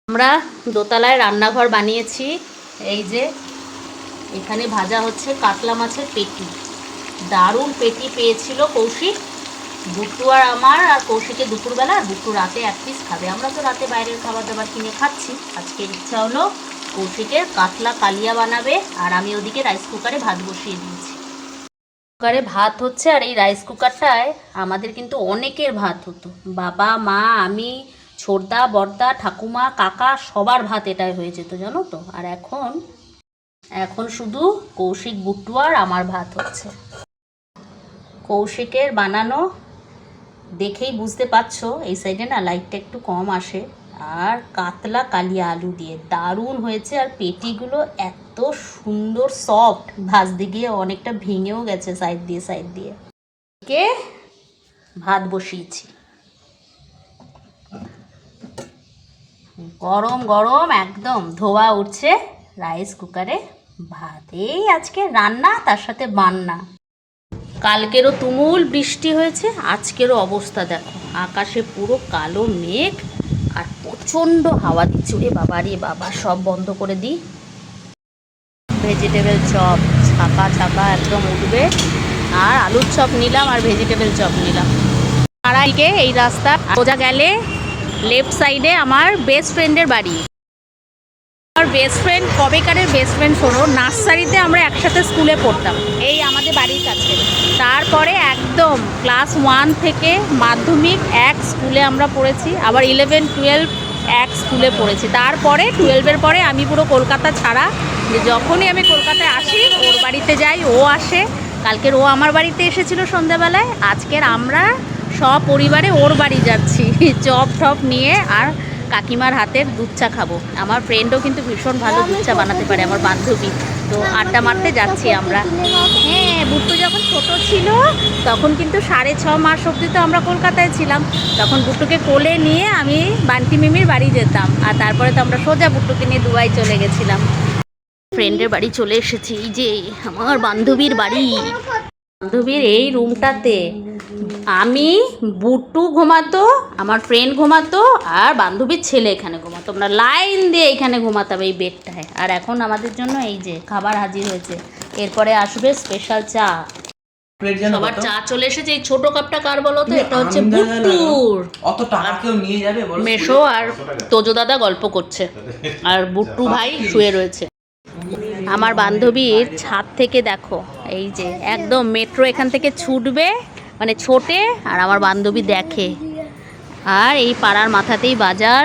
আমরা দোতলায় রান্নাঘর বানিয়েছি। এই যে এখানে ভাজা হচ্ছে কাতলা মাছের পেটি। দারুণ পেটি পেয়েছিল কৌশিক, বুট্টু আর আমার, আর কৌশিকে দুপুরবেলা, আর বুট্টু রাতে এক পিস খাবে। আমরা তো রাতে বাইরের খাবার দাবার কিনে খাচ্ছি। আজকে ইচ্ছা হলো কৌশিকের কাতলা কালিয়া বানাবে, আর আমি ওদিকে রাইস কুকারে ভাত বসিয়ে দিয়েছি। কুকারে ভাত হচ্ছে, আর এই রাইস কুকারটায় আমাদের কিন্তু অনেকের ভাত হতো। বাবা, মা, আমি, ছোটদা, বড়দা, ঠাকুমা, কাকা সবার ভাত এটাই হয়ে যেত, জানো তো। আর এখন শুধু কৌশিক, বুট্টু আর আমার ভাত হচ্ছে। কৌশিকের বানানো দেখেই বুঝতে পারছো, এই সাইডে না লাইটটা একটু কম আসে। আর কাতলা কালিয়া আলু দিয়ে দারুণ হয়েছে। আর পেটিগুলো এত সুন্দর সফট, ভাজতে গিয়ে অনেকটা ভেঙেও গেছে সাইড দিয়ে। কে ভাত বসিয়েছি, গরম গরম একদম ধোয়া উঠছে রাইস কুকারে ভাত। এই আজকে রান্না, তার সাথে বান্না। কালকেরও তুমুল বৃষ্টি হয়েছে, আজকেরও অবস্থা দেখো, আকাশে পুরো কালো মেঘ আর প্রচণ্ড হাওয়া দিচ্ছে। রে বাবা রে বাবা, সব বন্ধ করে দিই। ভেজিটেবল চপ ছাকা ছাকা একদম উঠবে। আর আলুর চপ নিলাম, আর ভেজিটেবল চপ নিলাম। আড়াইকে এই রাস্তা সোজা গেলে লেফট সাইডে আমার বেস্ট ফ্রেন্ডের বাড়ি। আমার বেস্ট ফ্রেন্ড কবেকারের বেস্ট ফ্রেন্ড শোনো, নার্সারিতে আমরা একসাথে স্কুলে পড়তাম, এই আমাদের বাড়ির কাছে। তারপরে একদম ক্লাস 1 থেকে মাধ্যমিক এক স্কুলে আমরা পড়েছি, আবার 11, 12 এক স্কুলে পড়েছি। তারপরে 12-এর পরে আমি পুরো কলকাতা ছাড়া, যে যখনই আমি কলকাতায় আসি ওর বাড়িতে যাই, ও আসে। কালকের ও আমার বাড়িতে এসেছিল সন্ধ্যাবেলায়, আজকের আমরা সপরিবারে ওর বাড়ি যাচ্ছি চপ টপ নিয়ে, আর কাকিমার হাতের দুধ চা খাবো। আমার ফ্রেন্ডও কিন্তু ভীষণ ভালো দুধ চা বানাতে পারে, আমার বান্ধবী। তো আড্ডা মারতে যাচ্ছি আমরা। হ্যাঁ, বুট্টু যখন ছোট ছিল তখন কিন্তু 6.5 মাস অবধি তো আমরা কলকাতায় ছিলাম। তখন বুট্টুকে কোলে নিয়ে আমি বান্টি মিমির বাড়ি যেতাম, আর তারপরে তো আমরা সোজা বুট্টুকে নিয়ে দুবাই চলে গেছিলাম। ফ্রেন্ডের বাড়ি চলে এসেছি, এই যে আমার বান্ধবীর বাড়ি। বান্ধবীর এই রুমটাতে আমি, বুট্টু ঘুমাতো, আমার ফ্রেন্ড ঘুমাতো, আর বান্ধবীর ছেলে এখানে ঘুমাতো। আমরা লাইন দিয়ে এখানে ঘুমাতাম এই বেডটায়। আর এখন আমাদের জন্য এই যে খাবার হাজির হয়েছে, এরপরে আসবে স্পেশাল চা। সবার চা চলে এসেছে। এই ছোট কাপটা কার বলো তো? এটা হচ্ছে বুট্টুর। অত টাকা কেউ নিয়ে যাবে? মেশো আর তোজো দাদা গল্প করছে, আর বুট্টু ভাই শুয়ে রয়েছে। আমার বান্ধবীর ছাদ থেকে দেখো, এই যে একদম মেট্রো এখান থেকে ছুটবে, মানে ছোটে, আর আমার বান্ধবী দেখে। আর এই পাড়ার মাথাতেই বাজার।